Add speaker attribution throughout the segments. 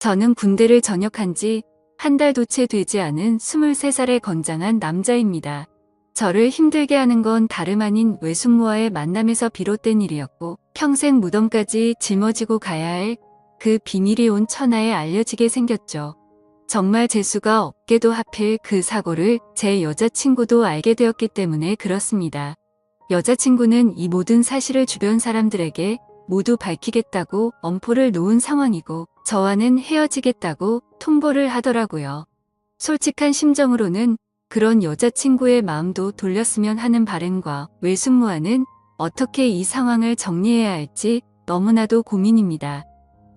Speaker 1: 저는 군대를 전역한 지 한 달도 채 되지 않은 23살의 건장한 남자입니다. 저를 힘들게 하는 건 다름 아닌 외숙모와의 만남에서 비롯된 일이었고 평생 무덤까지 짊어지고 가야 할 그 비밀이 온 천하에 알려지게 생겼죠. 정말 재수가 없게도 하필 그 사고를 제 여자친구도 알게 되었기 때문에 그렇습니다. 여자친구는 이 모든 사실을 주변 사람들에게 모두 밝히겠다고 엄포를 놓은 상황이고 저와는 헤어지겠다고 통보를 하더라고요. 솔직한 심정으로는 그런 여자친구의 마음도 돌렸으면 하는 바람과 외숙모와는 어떻게 이 상황을 정리해야 할지 너무나도 고민입니다.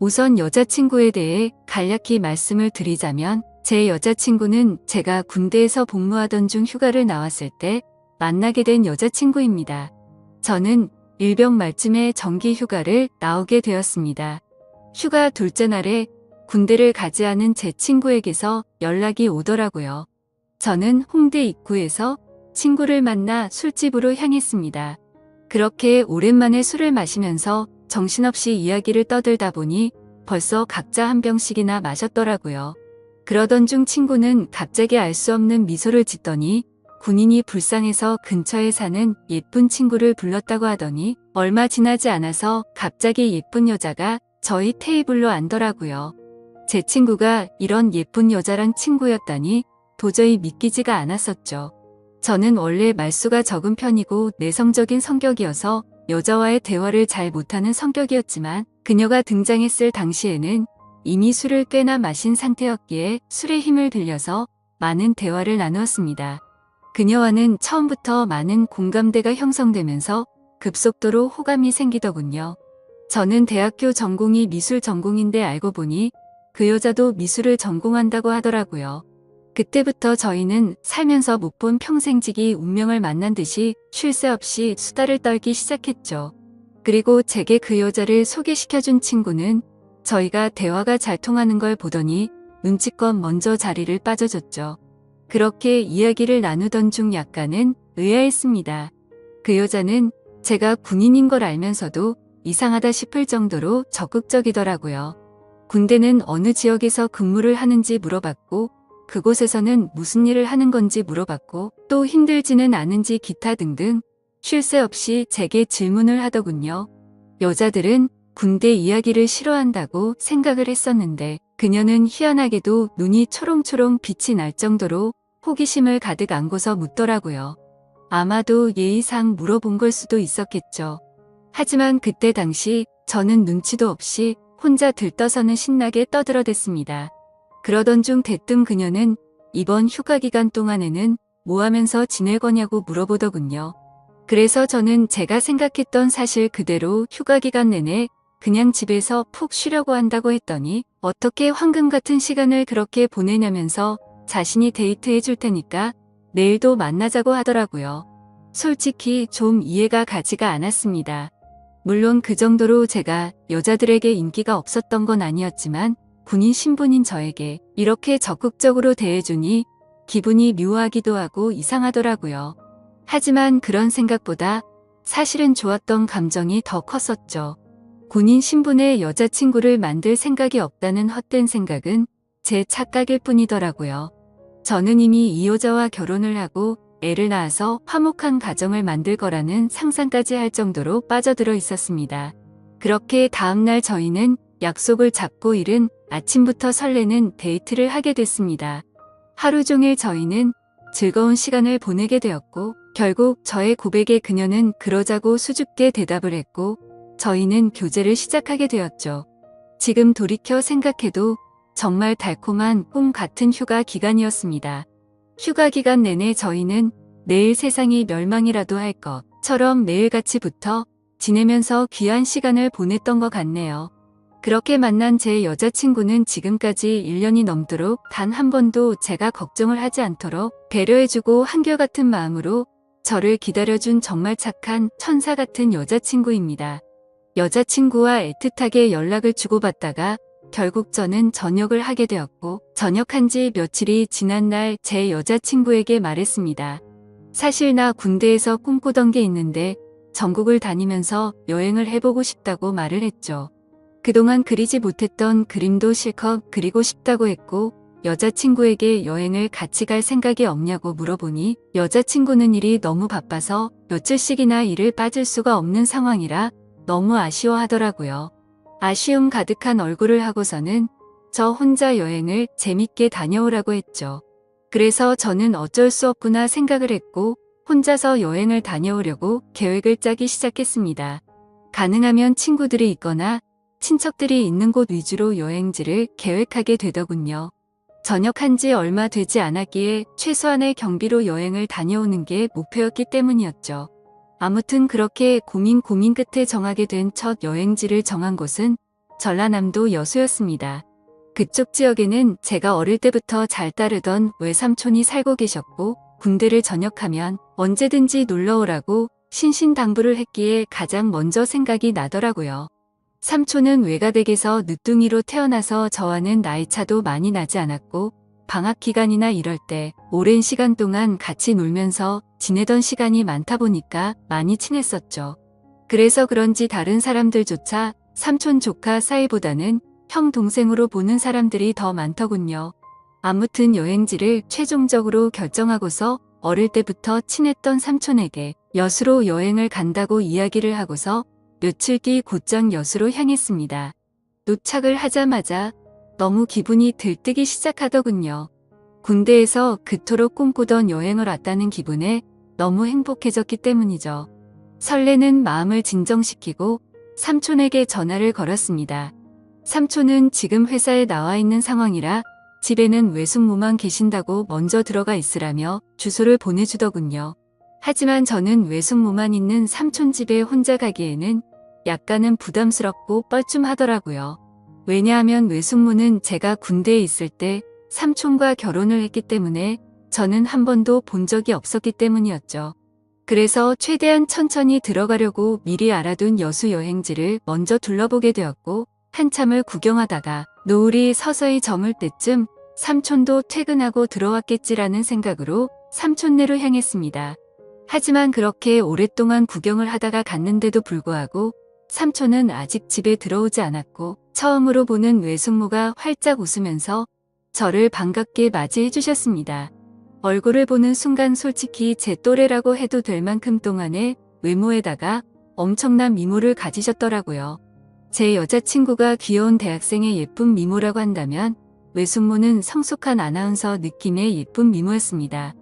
Speaker 1: 우선 여자친구에 대해 간략히 말씀을 드리자면 제 여자친구는 제가 군대에서 복무하던 중 휴가를 나왔을 때 만나게 된 여자친구입니다. 저는 일병 말쯤에 정기 휴가를 나오게 되었습니다. 휴가 둘째 날에 군대를 가지 않은 제 친구에게서 연락이 오더라고요. 저는 홍대 입구에서 친구를 만나 술집으로 향했습니다. 그렇게 오랜만에 술을 마시면서 정신없이 이야기를 떠들다 보니 벌써 각자 한 병씩이나 마셨더라고요. 그러던 중 친구는 갑자기 알 수 없는 미소를 짓더니 군인이 불쌍해서 근처에 사는 예쁜 친구를 불렀다고 하더니 얼마 지나지 않아서 갑자기 예쁜 여자가 저희 테이블로 앉더라고요. 제 친구가 이런 예쁜 여자랑 친구였다니 도저히 믿기지가 않았었죠. 저는 원래 말수가 적은 편이고 내성적인 성격이어서 여자와의 대화를 잘 못하는 성격이었지만 그녀가 등장했을 당시에는 이미 술을 꽤나 마신 상태였기에 술의 힘을 빌려서 많은 대화를 나누었습니다. 그녀와는 처음부터 많은 공감대가 형성되면서 급속도로 호감이 생기더군요. 저는 대학교 전공이 미술 전공인데 알고 보니 그 여자도 미술을 전공한다고 하더라고요. 그때부터 저희는 살면서 못 본 평생지기 운명을 만난 듯이 쉴 새 없이 수다를 떨기 시작했죠. 그리고 제게 그 여자를 소개시켜준 친구는 저희가 대화가 잘 통하는 걸 보더니 눈치껏 먼저 자리를 빠져줬죠. 그렇게 이야기를 나누던 중 약간은 의아했습니다. 그 여자는 제가 군인인 걸 알면서도 이상하다 싶을 정도로 적극적이더라고요. 군대는 어느 지역에서 근무를 하는지 물어봤고 그곳에서는 무슨 일을 하는 건지 물어봤고 또 힘들지는 않은지 기타 등등 쉴 새 없이 제게 질문을 하더군요. 여자들은 군대 이야기를 싫어한다고 생각을 했었는데 그녀는 희한하게도 눈이 초롱초롱 빛이 날 정도로 호기심을 가득 안고서 묻더라고요. 아마도 예의상 물어본 걸 수도 있었겠죠. 하지만 그때 당시 저는 눈치도 없이 혼자 들떠서는 신나게 떠들어댔습니다. 그러던 중 대뜸 그녀는 이번 휴가 기간 동안에는 뭐 하면서 지낼 거냐고 물어보더군요. 그래서 저는 제가 생각했던 사실 그대로 휴가 기간 내내 그냥 집에서 푹 쉬려고 한다고 했더니 어떻게 황금 같은 시간을 그렇게 보내냐면서 자신이 데이트해 줄 테니까 내일도 만나자고 하더라고요. 솔직히 좀 이해가 가지가 않았습니다. 물론 그 정도로 제가 여자들에게 인기가 없었던 건 아니었지만 군인 신분인 저에게 이렇게 적극적으로 대해주니 기분이 묘하기도 하고 이상하더라고요. 하지만 그런 생각보다 사실은 좋았던 감정이 더 컸었죠. 군인 신분의 여자친구를 만들 생각이 없다는 헛된 생각은 제 착각일 뿐이더라고요. 저는 이미 이 여자와 결혼을 하고 애를 낳아서 화목한 가정을 만들 거라는 상상까지 할 정도로 빠져들어 있었습니다. 그렇게 다음날 저희는 약속을 잡고 이른 아침부터 설레는 데이트를 하게 됐습니다. 하루 종일 저희는 즐거운 시간을 보내게 되었고 결국 저의 고백에 그녀는 그러자고 수줍게 대답을 했고 저희는 교제를 시작하게 되었죠. 지금 돌이켜 생각해도 정말 달콤한 꿈 같은 휴가 기간이었습니다. 휴가 기간 내내 저희는 내일 세상이 멸망이라도 할 것처럼 매일같이 붙어 지내면서 귀한 시간을 보냈던 것 같네요. 그렇게 만난 제 여자친구는 지금까지 1년이 넘도록 단 한 번도 제가 걱정을 하지 않도록 배려해주고 한결같은 마음으로 저를 기다려준 정말 착한 천사 같은 여자친구입니다. 여자친구와 애틋하게 연락을 주고받다가 결국 저는 전역을 하게 되었고 전역한 지 며칠이 지난 날 제 여자친구에게 말했습니다. 사실 나 군대에서 꿈꾸던 게 있는데 전국을 다니면서 여행을 해보고 싶다고 말을 했죠. 그동안 그리지 못했던 그림도 실컷 그리고 싶다고 했고 여자친구에게 여행을 같이 갈 생각이 없냐고 물어보니 여자친구는 일이 너무 바빠서 며칠씩이나 일을 빠질 수가 없는 상황이라 너무 아쉬워하더라고요. 아쉬움 가득한 얼굴을 하고서는 저 혼자 여행을 재밌게 다녀오라고 했죠. 그래서 저는 어쩔 수 없구나 생각을 했고 혼자서 여행을 다녀오려고 계획을 짜기 시작했습니다. 가능하면 친구들이 있거나 친척들이 있는 곳 위주로 여행지를 계획하게 되더군요. 전역한 지 얼마 되지 않았기에 최소한의 경비로 여행을 다녀오는 게 목표였기 때문이었죠. 아무튼 그렇게 고민 끝에 정하게 된 첫 여행지를 정한 곳은 전라남도 여수였습니다. 그쪽 지역에는 제가 어릴 때부터 잘 따르던 외삼촌이 살고 계셨고 군대를 전역하면 언제든지 놀러오라고 신신당부를 했기에 가장 먼저 생각이 나더라고요. 삼촌은 외가댁에서 늦둥이로 태어나서 저와는 나이차도 많이 나지 않았고 방학 기간이나 이럴 때 오랜 시간 동안 같이 놀면서 지내던 시간이 많다 보니까 많이 친했었죠. 그래서 그런지 다른 사람들조차 삼촌 조카 사이보다는 형 동생으로 보는 사람들이 더 많더군요. 아무튼 여행지를 최종적으로 결정하고서 어릴 때부터 친했던 삼촌에게 여수로 여행을 간다고 이야기를 하고서 며칠 뒤 곧장 여수로 향했습니다. 도착을 하자마자 너무 기분이 들뜨기 시작하더군요. 군대에서 그토록 꿈꾸던 여행을 왔다는 기분에 너무 행복해졌기 때문이죠. 설레는 마음을 진정시키고 삼촌에게 전화를 걸었습니다. 삼촌은 지금 회사에 나와 있는 상황이라 집에는 외숙모만 계신다고 먼저 들어가 있으라며 주소를 보내주더군요. 하지만 저는 외숙모만 있는 삼촌 집에 혼자 가기에는 약간은 부담스럽고 뻘쭘하더라고요. 왜냐하면 외숙모는 제가 군대에 있을 때 삼촌과 결혼을 했기 때문에 저는 한 번도 본 적이 없었기 때문이었죠. 그래서 최대한 천천히 들어가려고 미리 알아둔 여수 여행지를 먼저 둘러보게 되었고 한참을 구경하다가 노을이 서서히 저물 때쯤 삼촌도 퇴근하고 들어왔겠지라는 생각으로 삼촌네로 향했습니다. 하지만 그렇게 오랫동안 구경을 하다가 갔는데도 불구하고 삼촌은 아직 집에 들어오지 않았고 처음으로 보는 외숙모가 활짝 웃으면서 저를 반갑게 맞이해 주셨습니다. 얼굴을 보는 순간 솔직히 제 또래라고 해도 될 만큼 동안의 외모에다가 엄청난 미모를 가지셨더라고요. 제 여자친구가 귀여운 대학생의 예쁜 미모라고 한다면 외숙모는 성숙한 아나운서 느낌의 예쁜 미모였습니다.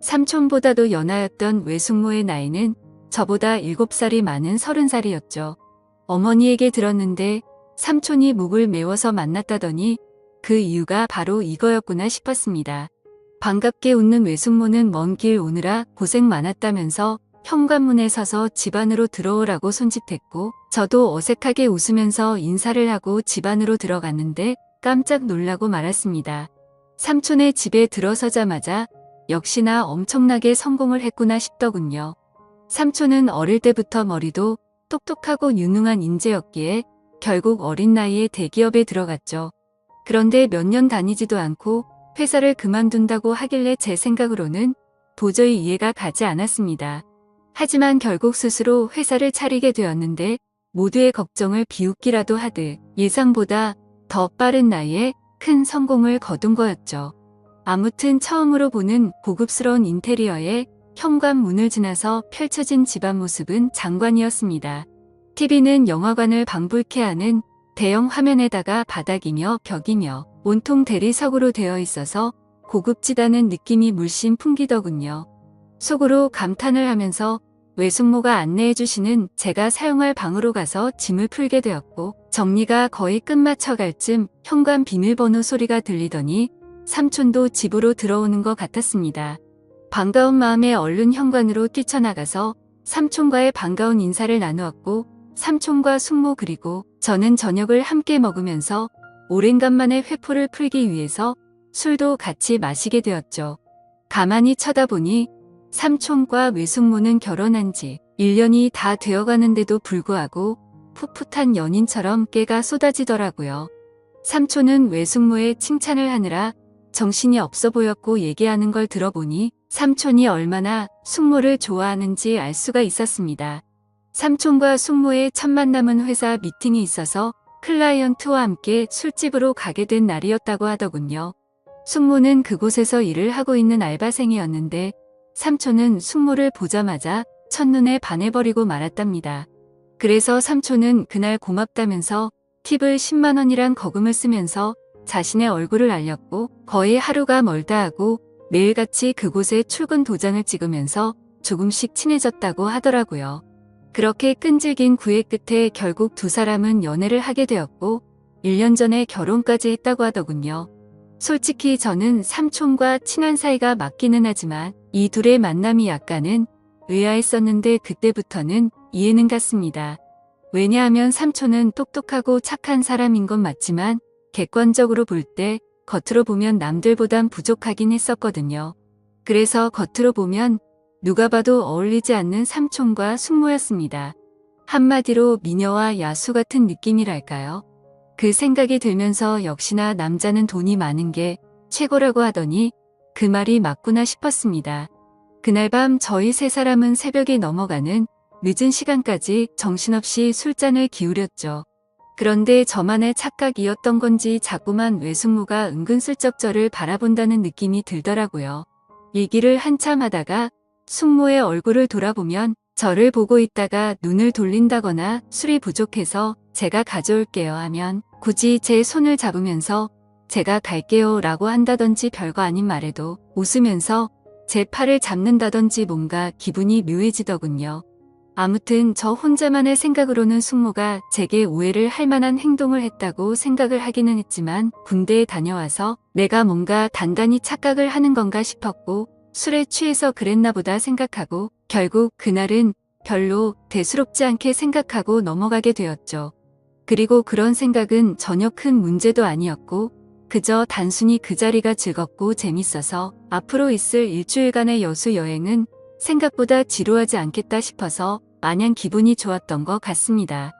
Speaker 1: 삼촌보다도 연하였던 외숙모의 나이는 저보다 7살이 많은 30살이었죠. 어머니에게 들었는데 삼촌이 목을 메워서 만났다더니 그 이유가 바로 이거였구나 싶었습니다. 반갑게 웃는 외숙모는 먼 길 오느라 고생 많았다면서 현관문에 서서 집 안으로 들어오라고 손짓했고 저도 어색하게 웃으면서 인사를 하고 집 안으로 들어갔는데 깜짝 놀라고 말았습니다. 삼촌의 집에 들어서자마자 역시나 엄청나게 성공을 했구나 싶더군요. 삼촌은 어릴 때부터 머리도 똑똑하고 유능한 인재였기에 결국 어린 나이에 대기업에 들어갔죠. 그런데 몇 년 다니지도 않고 회사를 그만둔다고 하길래 제 생각으로는 도저히 이해가 가지 않았습니다. 하지만 결국 스스로 회사를 차리게 되었는데 모두의 걱정을 비웃기라도 하듯 예상보다 더 빠른 나이에 큰 성공을 거둔 거였죠. 아무튼 처음으로 보는 고급스러운 인테리어에 현관문을 지나서 펼쳐진 집안 모습은 장관이었습니다. TV는 영화관을 방불케 하는 대형 화면에다가 바닥이며 벽이며 온통 대리석으로 되어 있어서 고급지다는 느낌이 물씬 풍기더군요. 속으로 감탄을 하면서 외숙모가 안내해 주시는 제가 사용할 방으로 가서 짐을 풀게 되었고 정리가 거의 끝마쳐갈 쯤 현관 비밀번호 소리가 들리더니 삼촌도 집으로 들어오는 것 같았습니다. 반가운 마음에 얼른 현관으로 뛰쳐나가서 삼촌과의 반가운 인사를 나누었고 삼촌과 숙모 그리고 저는 저녁을 함께 먹으면서 오랜간만에 회포를 풀기 위해서 술도 같이 마시게 되었죠. 가만히 쳐다보니 삼촌과 외숙모는 결혼한 지 1년이 다 되어가는데도 불구하고 풋풋한 연인처럼 깨가 쏟아지더라고요. 삼촌은 외숙모의 칭찬을 하느라 정신이 없어 보였고 얘기하는 걸 들어보니 삼촌이 얼마나 숙모를 좋아하는지 알 수가 있었습니다. 삼촌과 숙모의 첫 만남은 회사 미팅이 있어서 클라이언트와 함께 술집으로 가게 된 날이었다고 하더군요. 숙모는 그곳에서 일을 하고 있는 알바생이었는데 삼촌은 숙모를 보자마자 첫눈에 반해버리고 말았답니다. 그래서 삼촌은 그날 고맙다면서 팁을 10만 원이란 거금을 쓰면서 자신의 얼굴을 알렸고 거의 하루가 멀다 하고 매일같이 그곳에 출근 도장을 찍으면서 조금씩 친해졌다고 하더라고요. 그렇게 끈질긴 구애 끝에 결국 두 사람은 연애를 하게 되었고 1년 전에 결혼까지 했다고 하더군요. 솔직히 저는 삼촌과 친한 사이가 맞기는 하지만 이 둘의 만남이 약간은 의아했었는데 그때부터는 이해는 갔습니다. 왜냐하면 삼촌은 똑똑하고 착한 사람인 건 맞지만 객관적으로 볼 때 겉으로 보면 남들보단 부족하긴 했었거든요. 그래서 겉으로 보면 누가 봐도 어울리지 않는 삼촌과 숙모였습니다. 한마디로 미녀와 야수 같은 느낌이랄까요? 그 생각이 들면서 역시나 남자는 돈이 많은 게 최고라고 하더니 그 말이 맞구나 싶었습니다. 그날 밤 저희 세 사람은 새벽이 넘어가는 늦은 시간까지 정신없이 술잔을 기울였죠. 그런데 저만의 착각이었던 건지 자꾸만 외숙모가 은근슬쩍 저를 바라본다는 느낌이 들더라고요. 얘기를 한참 하다가 숙모의 얼굴을 돌아보면 저를 보고 있다가 눈을 돌린다거나 술이 부족해서 제가 가져올게요 하면 굳이 제 손을 잡으면서 제가 갈게요 라고 한다든지 별거 아닌 말에도 웃으면서 제 팔을 잡는다든지 뭔가 기분이 묘해지더군요. 아무튼 저 혼자만의 생각으로는 숙모가 제게 오해를 할 만한 행동을 했다고 생각을 하기는 했지만 군대에 다녀와서 내가 뭔가 단단히 착각을 하는 건가 싶었고 술에 취해서 그랬나 보다 생각하고 결국 그날은 별로 대수롭지 않게 생각하고 넘어가게 되었죠. 그리고 그런 생각은 전혀 큰 문제도 아니었고 그저 단순히 그 자리가 즐겁고 재밌어서 앞으로 있을 일주일간의 여수 여행은 생각보다 지루하지 않겠다 싶어서 마냥 기분이 좋았던 것 같습니다.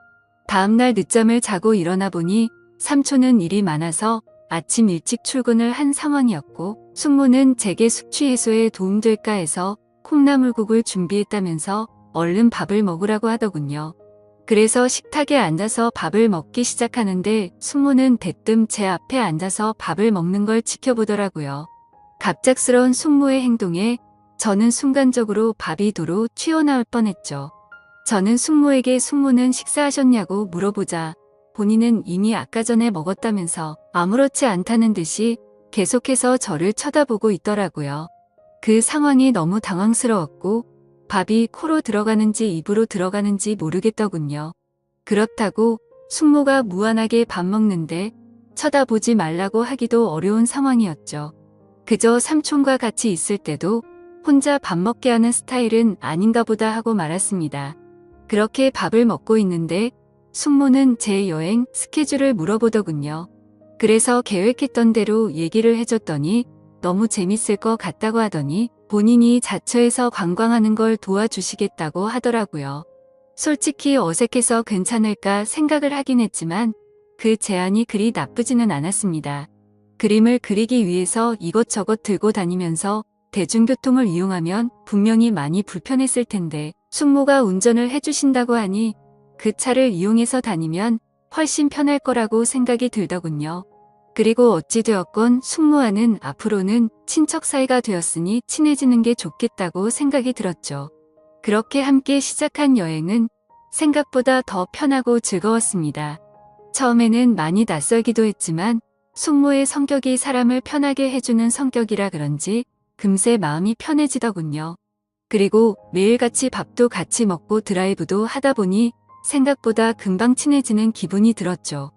Speaker 1: 다음날 늦잠을 자고 일어나 보니 삼촌은 일이 많아서 아침 일찍 출근을 한 상황이었고 숙모는 제게 숙취 해소에 도움될까 해서 콩나물국을 준비했다면서 얼른 밥을 먹으라고 하더군요. 그래서 식탁에 앉아서 밥을 먹기 시작하는데 숙모는 대뜸 제 앞에 앉아서 밥을 먹는 걸 지켜보더라고요. 갑작스러운 숙모의 행동에 저는 순간적으로 밥이 도로 튀어나올 뻔했죠. 저는 숙모에게 숙모는 식사하셨냐고 물어보자 본인은 이미 아까 전에 먹었다면서 아무렇지 않다는 듯이 계속해서 저를 쳐다보고 있더라고요. 그 상황이 너무 당황스러웠고 밥이 코로 들어가는지 입으로 들어가는지 모르겠더군요. 그렇다고 숙모가 무한하게 밥 먹는데 쳐다보지 말라고 하기도 어려운 상황이었죠. 그저 삼촌과 같이 있을 때도 혼자 밥 먹게 하는 스타일은 아닌가 보다 하고 말았습니다. 그렇게 밥을 먹고 있는데 숙모는 제 여행 스케줄을 물어보더군요. 그래서 계획했던 대로 얘기를 해줬더니 너무 재밌을 것 같다고 하더니 본인이 자처해서 관광하는 걸 도와주시겠다고 하더라고요. 솔직히 어색해서 괜찮을까 생각을 하긴 했지만 그 제안이 그리 나쁘지는 않았습니다. 그림을 그리기 위해서 이것저것 들고 다니면서 대중교통을 이용하면 분명히 많이 불편했을 텐데 숙모가 운전을 해주신다고 하니 그 차를 이용해서 다니면 훨씬 편할 거라고 생각이 들더군요. 그리고 어찌되었건 숙모와는 앞으로는 친척 사이가 되었으니 친해지는 게 좋겠다고 생각이 들었죠. 그렇게 함께 시작한 여행은 생각보다 더 편하고 즐거웠습니다. 처음에는 많이 낯설기도 했지만 숙모의 성격이 사람을 편하게 해주는 성격이라 그런지 금세 마음이 편해지더군요. 그리고 매일같이 밥도 같이 먹고 드라이브도 하다 보니 생각보다 금방 친해지는 기분이 들었죠.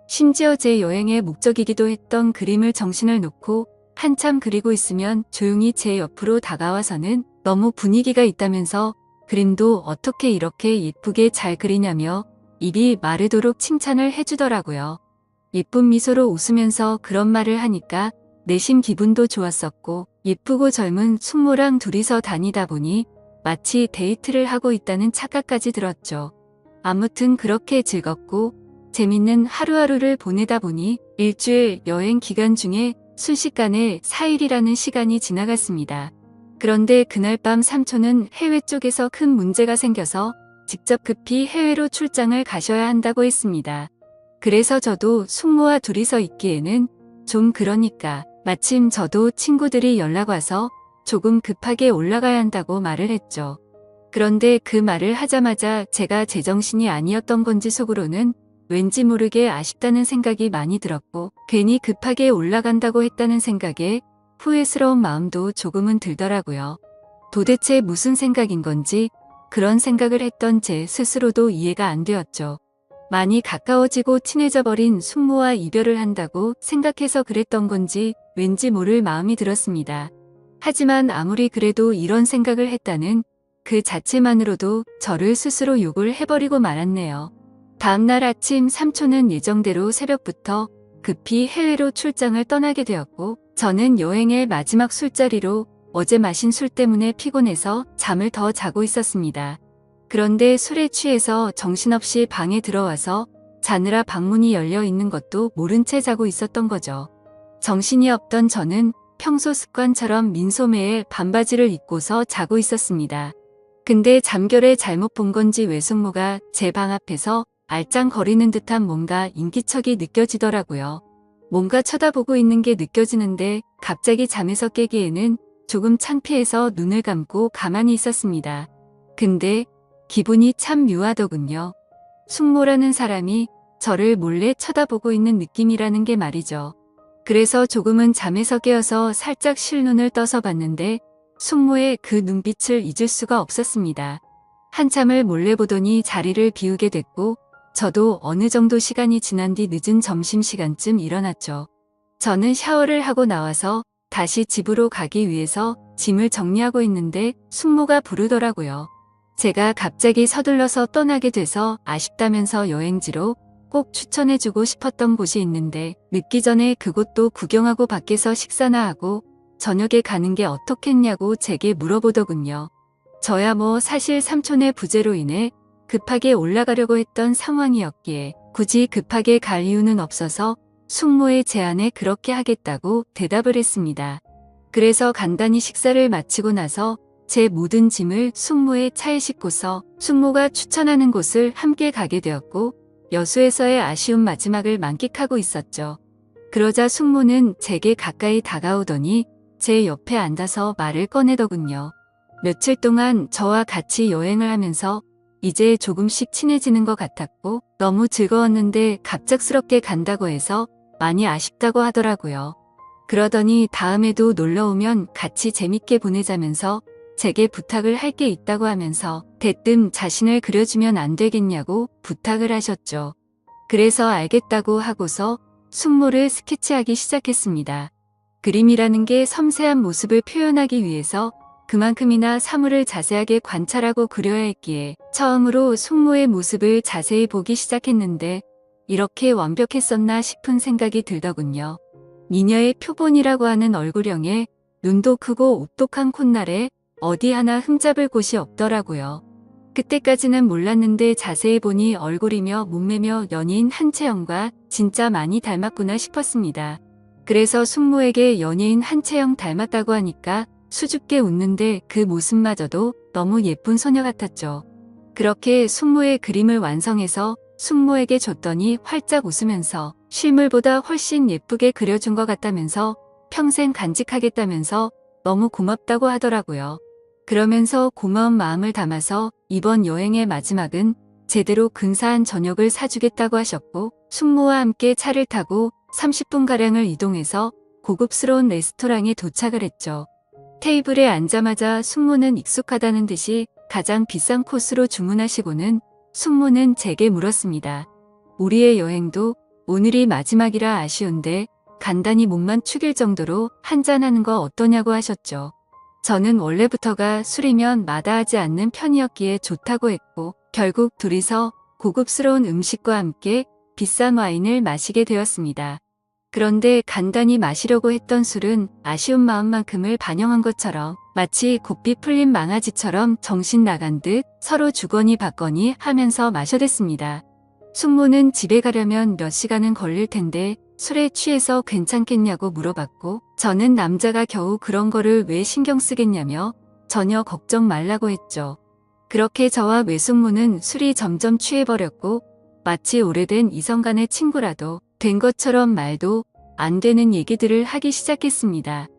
Speaker 1: 심지어 제 여행의 목적이기도 했던 그림을 정신을 놓고 한참 그리고 있으면 조용히 제 옆으로 다가와서는 너무 분위기가 있다면서 그림도 어떻게 이렇게 예쁘게 잘 그리냐며 입이 마르도록 칭찬을 해주더라고요. 예쁜 미소로 웃으면서 그런 말을 하니까 내심 기분도 좋았었고 예쁘고 젊은 숙모랑 둘이서 다니다 보니 마치 데이트를 하고 있다는 착각까지 들었죠. 아무튼 그렇게 즐겁고 재밌는 하루하루를 보내다 보니 일주일 여행 기간 중에 순식간에 4일이라는 시간이 지나갔습니다. 그런데 그날 밤 삼촌은 해외 쪽에서 큰 문제가 생겨서 직접 급히 해외로 출장을 가셔야 한다고 했습니다. 그래서 저도 숙모와 둘이서 있기에는 좀 그러니까 마침 저도 친구들이 연락 와서 조금 급하게 올라가야 한다고 말을 했죠. 그런데 그 말을 하자마자 제가 제정신이 아니었던 건지 속으로는 왠지 모르게 아쉽다는 생각이 많이 들었고 괜히 급하게 올라간다고 했다는 생각에 후회스러운 마음도 조금은 들더라고요. 도대체 무슨 생각인 건지 그런 생각을 했던 제 스스로도 이해가 안 되었죠. 많이 가까워지고 친해져 버린 숙모와 이별을 한다고 생각해서 그랬던 건지 왠지 모를 마음이 들었습니다. 하지만 아무리 그래도 이런 생각을 했다는 그 자체만으로도 저를 스스로 욕을 해버리고 말았네요. 다음날 아침 삼촌은 예정대로 새벽부터 급히 해외로 출장을 떠나게 되었고 저는 여행의 마지막 술자리로 어제 마신 술 때문에 피곤해서 잠을 더 자고 있었습니다. 그런데 술에 취해서 정신없이 방에 들어와서 자느라 방문이 열려 있는 것도 모른 채 자고 있었던 거죠. 정신이 없던 저는 평소 습관처럼 민소매에 반바지를 입고서 자고 있었습니다. 근데 잠결에 잘못 본 건지 외숙모가 제 방 앞에서 알짱거리는 듯한 뭔가 인기척이 느껴지더라고요. 뭔가 쳐다보고 있는 게 느껴지는데 갑자기 잠에서 깨기에는 조금 창피해서 눈을 감고 가만히 있었습니다. 근데 기분이 참 묘하더군요. 숙모라는 사람이 저를 몰래 쳐다보고 있는 느낌이라는 게 말이죠. 그래서 조금은 잠에서 깨어서 살짝 실눈을 떠서 봤는데 숙모의 그 눈빛을 잊을 수가 없었습니다. 한참을 몰래 보더니 자리를 비우게 됐고 저도 어느 정도 시간이 지난 뒤 늦은 점심시간쯤 일어났죠. 저는 샤워를 하고 나와서 다시 집으로 가기 위해서 짐을 정리하고 있는데 숙모가 부르더라고요. 제가 갑자기 서둘러서 떠나게 돼서 아쉽다면서 여행지로 꼭 추천해주고 싶었던 곳이 있는데 늦기 전에 그곳도 구경하고 밖에서 식사나 하고 저녁에 가는 게 어떻겠냐고 제게 물어보더군요. 저야 뭐 사실 삼촌의 부재로 인해 급하게 올라가려고 했던 상황이었기에 굳이 급하게 갈 이유는 없어서 숙모의 제안에 그렇게 하겠다고 대답을 했습니다. 그래서 간단히 식사를 마치고 나서 제 모든 짐을 숙모의 차에 싣고서 숙모가 추천하는 곳을 함께 가게 되었고 여수에서의 아쉬운 마지막을 만끽하고 있었죠. 그러자 숙모는 제게 가까이 다가오더니 제 옆에 앉아서 말을 꺼내더군요. 며칠 동안 저와 같이 여행을 하면서 이제 조금씩 친해지는 것 같았고 너무 즐거웠는데 갑작스럽게 간다고 해서 많이 아쉽다고 하더라고요. 그러더니 다음에도 놀러오면 같이 재밌게 보내자면서 제게 부탁을 할 게 있다고 하면서 대뜸 자신을 그려주면 안 되겠냐고 부탁을 하셨죠. 그래서 알겠다고 하고서 숙모를 스케치하기 시작했습니다. 그림이라는 게 섬세한 모습을 표현하기 위해서 그만큼이나 사물을 자세하게 관찰하고 그려야 했기에 처음으로 숙모의 모습을 자세히 보기 시작했는데 이렇게 완벽했었나 싶은 생각이 들더군요. 미녀의 표본이라고 하는 얼굴형에 눈도 크고 오똑한 콧날에 어디 하나 흠잡을 곳이 없더라고요. 그때까지는 몰랐는데 자세히 보니 얼굴이며 몸매며 연예인 한채영과 진짜 많이 닮았구나 싶었습니다. 그래서 숙모에게 연예인 한채영 닮았다고 하니까 수줍게 웃는데 그 모습마저도 너무 예쁜 소녀 같았죠. 그렇게 숙모의 그림을 완성해서 숙모에게 줬더니 활짝 웃으면서 실물보다 훨씬 예쁘게 그려준 것 같다면서 평생 간직하겠다면서 너무 고맙다고 하더라고요. 그러면서 고마운 마음을 담아서 이번 여행의 마지막은 제대로 근사한 저녁을 사주겠다고 하셨고 숙모와 함께 차를 타고 30분가량을 이동해서 고급스러운 레스토랑에 도착을 했죠. 테이블에 앉자마자 숙모는 익숙하다는 듯이 가장 비싼 코스로 주문하시고는 숙모는 제게 물었습니다. 우리의 여행도 오늘이 마지막이라 아쉬운데 간단히 목만 축일 정도로 한잔하는 거 어떠냐고 하셨죠. 저는 원래부터가 술이면 마다하지 않는 편이었기에 좋다고 했고 결국 둘이서 고급스러운 음식과 함께 비싼 와인을 마시게 되었습니다. 그런데 간단히 마시려고 했던 술은 아쉬운 마음만큼을 반영한 것처럼 마치 고삐 풀린 망아지처럼 정신 나간 듯 서로 주거니 받거니 하면서 마셔댔습니다. 숙모는 집에 가려면 몇 시간은 걸릴 텐데 술에 취해서 괜찮겠냐고 물어봤고 저는 남자가 겨우 그런 거를 왜 신경 쓰겠냐며 전혀 걱정 말라고 했죠. 그렇게 저와 외숙모는 술이 점점 취해버렸고 마치 오래된 이성 간의 친구라도 된 것처럼 말도 안 되는 얘기들을 하기 시작했습니다.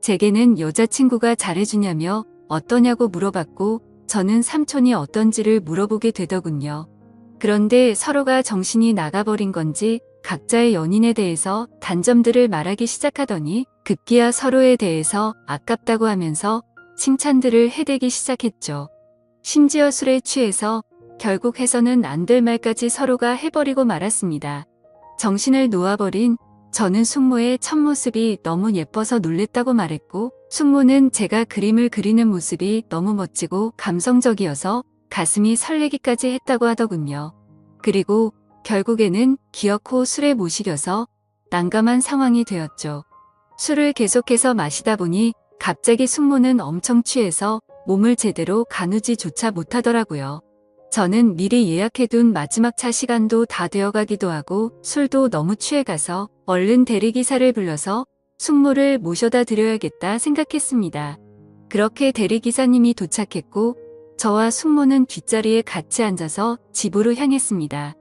Speaker 1: 제게는 여자친구가 잘해주냐며 어떠냐고 물어봤고 저는 삼촌이 어떤지를 물어보게 되더군요. 그런데 서로가 정신이 나가버린 건지 각자의 연인에 대해서 단점들을 말하기 시작하더니 급기야 서로에 대해서 아깝다고 하면서 칭찬들을 해대기 시작했죠. 심지어 술에 취해서 결국 해서는 안 될 말까지 서로가 해버리고 말았습니다. 정신을 놓아버린 저는 숙모의 첫 모습이 너무 예뻐서 놀랬다고 말했고 숙모는 제가 그림을 그리는 모습이 너무 멋지고 감성적이어서 가슴이 설레기까지 했다고 하더군요. 그리고 결국에는 기어코 술에 못 이겨서 난감한 상황이 되었죠. 술을 계속해서 마시다 보니 갑자기 숙모는 엄청 취해서 몸을 제대로 가누지조차 못하더라고요. 저는 미리 예약해둔 마지막 차 시간도 다 되어가기도 하고 술도 너무 취해가서 얼른 대리기사를 불러서 숙모를 모셔다 드려야겠다 생각했습니다. 그렇게 대리기사님이 도착했고 저와 숙모는 뒷자리에 같이 앉아서 집으로 향했습니다.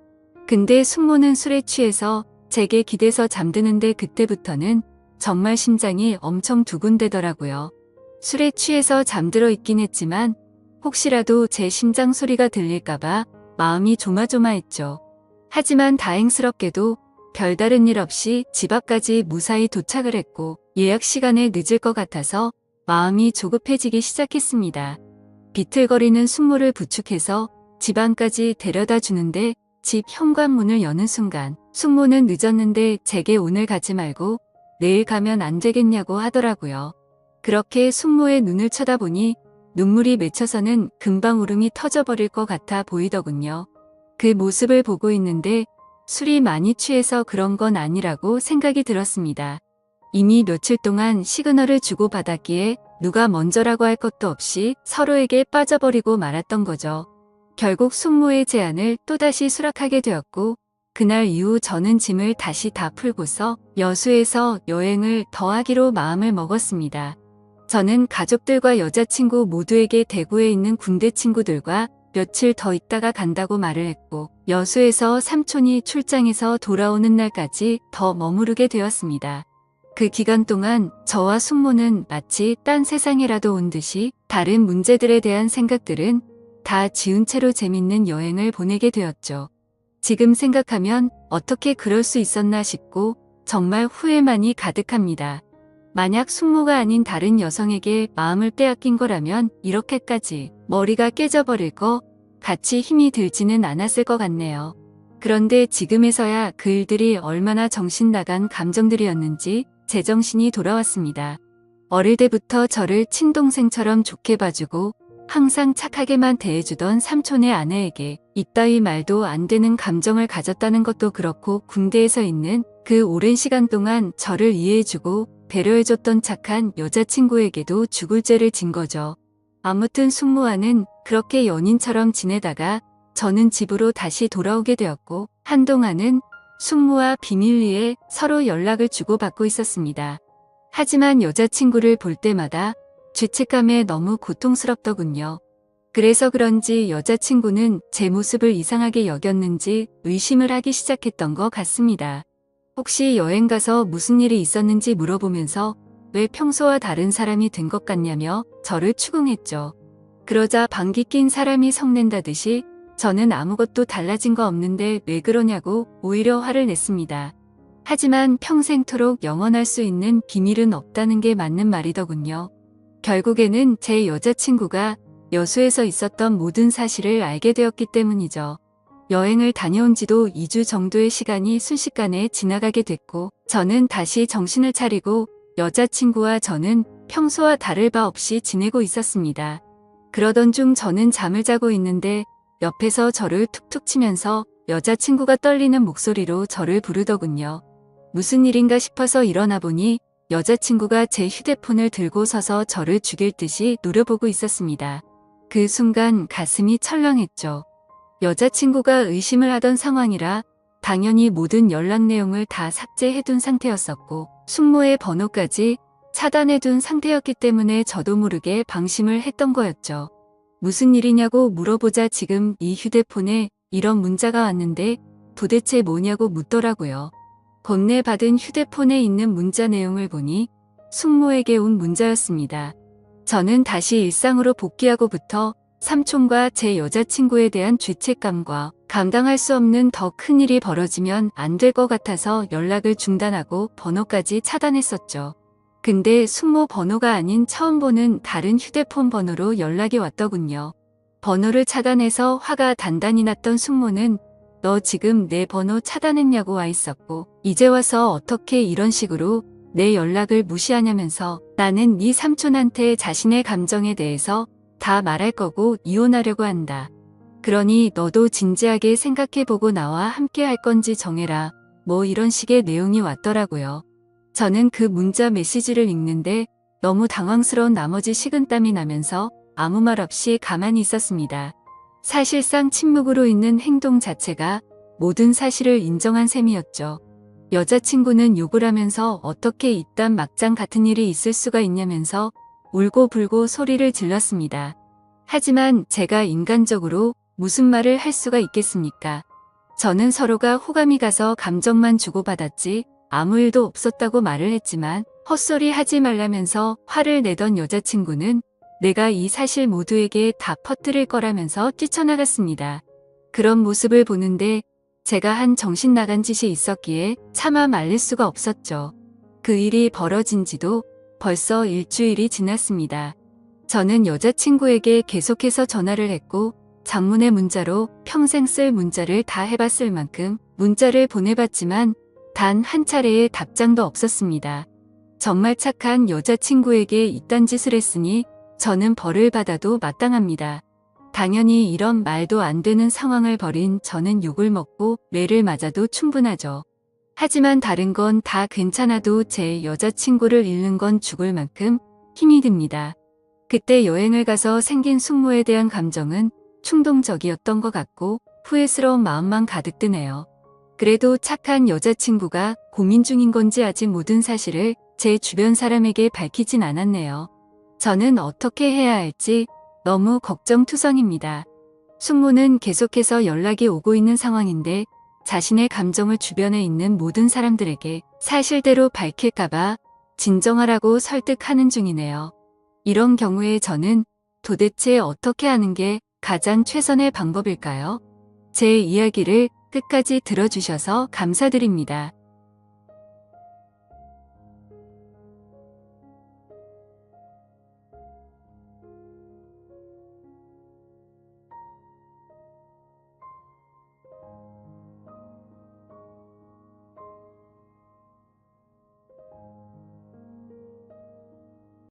Speaker 1: 근데 숙모는 술에 취해서 제게 기대서 잠드는데 그때부터는 정말 심장이 엄청 두근대더라고요. 술에 취해서 잠들어 있긴 했지만 혹시라도 제 심장 소리가 들릴까봐 마음이 조마조마했죠. 하지만 다행스럽게도 별다른 일 없이 집 앞까지 무사히 도착을 했고 예약 시간에 늦을 것 같아서 마음이 조급해지기 시작했습니다. 비틀거리는 숙모를 부축해서 집 안까지 데려다 주는데 집 현관문을 여는 순간 숙모는 늦었는데 제게 오늘 가지 말고 내일 가면 안 되겠냐고 하더라고요. 그렇게 숙모의 눈을 쳐다보니 눈물이 맺혀서는 금방 울음이 터져버릴 것 같아 보이더군요. 그 모습을 보고 있는데 술이 많이 취해서 그런 건 아니라고 생각이 들었습니다. 이미 며칠 동안 시그널을 주고받았기에 누가 먼저라고 할 것도 없이 서로에게 빠져버리고 말았던 거죠. 결국 숙모의 제안을 또다시 수락하게 되었고 그날 이후 저는 짐을 다시 다 풀고서 여수에서 여행을 더 하기로 마음을 먹었습니다. 저는 가족들과 여자친구 모두에게 대구에 있는 군대 친구들과 며칠 더 있다가 간다고 말을 했고 여수에서 삼촌이 출장에서 돌아오는 날까지 더 머무르게 되었습니다. 그 기간 동안 저와 숙모는 마치 딴 세상이라도 온 듯이 다른 문제들에 대한 생각들은 다 지운 채로 재밌는 여행을 보내게 되었죠. 지금 생각하면 어떻게 그럴 수 있었나 싶고 정말 후회만이 가득합니다. 만약 숙모가 아닌 다른 여성에게 마음을 빼앗긴 거라면 이렇게까지 머리가 깨져버릴 거 같이 힘이 들지는 않았을 것 같네요. 그런데 지금에서야 그 일들이 얼마나 정신 나간 감정들이었는지 제정신이 돌아왔습니다. 어릴 때부터 저를 친동생처럼 좋게 봐주고 항상 착하게만 대해주던 삼촌의 아내에게 이따위 말도 안 되는 감정을 가졌다는 것도 그렇고 군대에서 있는 그 오랜 시간 동안 저를 이해해주고 배려해줬던 착한 여자친구에게도 죽을 죄를 진 거죠. 아무튼 숙모와는 그렇게 연인처럼 지내다가 저는 집으로 다시 돌아오게 되었고 한동안은 숙모와 비밀리에 서로 연락을 주고받고 있었습니다. 하지만 여자친구를 볼 때마다 죄책감에 너무 고통스럽더군요. 그래서 그런지 여자친구는 제 모습을 이상하게 여겼는지 의심을 하기 시작했던 것 같습니다. 혹시 여행 가서 무슨 일이 있었는지 물어보면서 왜 평소와 다른 사람이 된 것 같냐며 저를 추궁했죠. 그러자 방귀 낀 사람이 성낸다듯이 저는 아무것도 달라진 거 없는데 왜 그러냐고 오히려 화를 냈습니다. 하지만 평생토록 영원할 수 있는 비밀은 없다는 게 맞는 말이더군요. 결국에는 제 여자친구가 여수에서 있었던 모든 사실을 알게 되었기 때문이죠. 여행을 다녀온 지도 2주 정도의 시간이 순식간에 지나가게 됐고 저는 다시 정신을 차리고 여자친구와 저는 평소와 다를 바 없이 지내고 있었습니다. 그러던 중 저는 잠을 자고 있는데 옆에서 저를 툭툭 치면서 여자친구가 떨리는 목소리로 저를 부르더군요. 무슨 일인가 싶어서 일어나 보니 여자친구가 제 휴대폰을 들고 서서 저를 죽일 듯이 노려보고 있었습니다. 그 순간 가슴이 철렁했죠. 여자친구가 의심을 하던 상황이라 당연히 모든 연락 내용을 다 삭제해둔 상태였었고 숙모의 번호까지 차단해둔 상태였기 때문에 저도 모르게 방심을 했던 거였죠. 무슨 일이냐고 물어보자 지금 이 휴대폰에 이런 문자가 왔는데 도대체 뭐냐고 묻더라고요. 본내 받은 휴대폰에 있는 문자 내용을 보니 숙모에게 온 문자였습니다. 저는 다시 일상으로 복귀하고부터 삼촌과 제 여자친구에 대한 죄책감과 감당할 수 없는 더 큰 일이 벌어지면 안 될 것 같아서 연락을 중단하고 번호까지 차단했었죠. 근데 숙모 번호가 아닌 처음 보는 다른 휴대폰 번호로 연락이 왔더군요. 번호를 차단해서 화가 단단히 났던 숙모는 너 지금 내 번호 차단했냐고 와 있었고 이제 와서 어떻게 이런 식으로 내 연락을 무시하냐면서 나는 네 삼촌한테 자신의 감정에 대해서 다 말할 거고 이혼하려고 한다. 그러니 너도 진지하게 생각해보고 나와 함께 할 건지 정해라. 뭐 이런 식의 내용이 왔더라고요. 저는 그 문자 메시지를 읽는데 너무 당황스러운 나머지 식은땀이 나면서 아무 말 없이 가만히 있었습니다. 사실상 침묵으로 있는 행동 자체가 모든 사실을 인정한 셈이었죠. 여자친구는 욕을 하면서 어떻게 이딴 막장 같은 일이 있을 수가 있냐면서 울고불고 소리를 질렀습니다. 하지만 제가 인간적으로 무슨 말을 할 수가 있겠습니까? 저는 서로가 호감이 가서 감정만 주고받았지 아무 일도 없었다고 말을 했지만 헛소리 하지 말라면서 화를 내던 여자친구는 내가 이 사실 모두에게 다 퍼뜨릴 거라면서 뛰쳐나갔습니다. 그런 모습을 보는데 제가 한 정신 나간 짓이 있었기에 차마 말릴 수가 없었죠. 그 일이 벌어진 지도 벌써 일주일이 지났습니다. 저는 여자친구에게 계속해서 전화를 했고 장문의 문자로 평생 쓸 문자를 다 해봤을 만큼 문자를 보내봤지만 단 한 차례의 답장도 없었습니다. 정말 착한 여자친구에게 이딴 짓을 했으니 저는 벌을 받아도 마땅합니다. 당연히 이런 말도 안 되는 상황을 벌인 저는 욕을 먹고 매를 맞아도 충분하죠. 하지만 다른 건 다 괜찮아도 제 여자친구를 잃는 건 죽을 만큼 힘이 듭니다. 그때 여행을 가서 생긴 숙모에 대한 감정은 충동적이었던 것 같고 후회스러운 마음만 가득 드네요. 그래도 착한 여자친구가 고민 중인 건지 아직 모든 사실을 제 주변 사람에게 밝히진 않았네요. 저는 어떻게 해야 할지 너무 걱정투성입니다. 숙모는 계속해서 연락이 오고 있는 상황인데 자신의 감정을 주변에 있는 모든 사람들에게 사실대로 밝힐까봐 진정하라고 설득하는 중이네요. 이런 경우에 저는 도대체 어떻게 하는 게 가장 최선의 방법일까요? 제 이야기를 끝까지 들어주셔서 감사드립니다.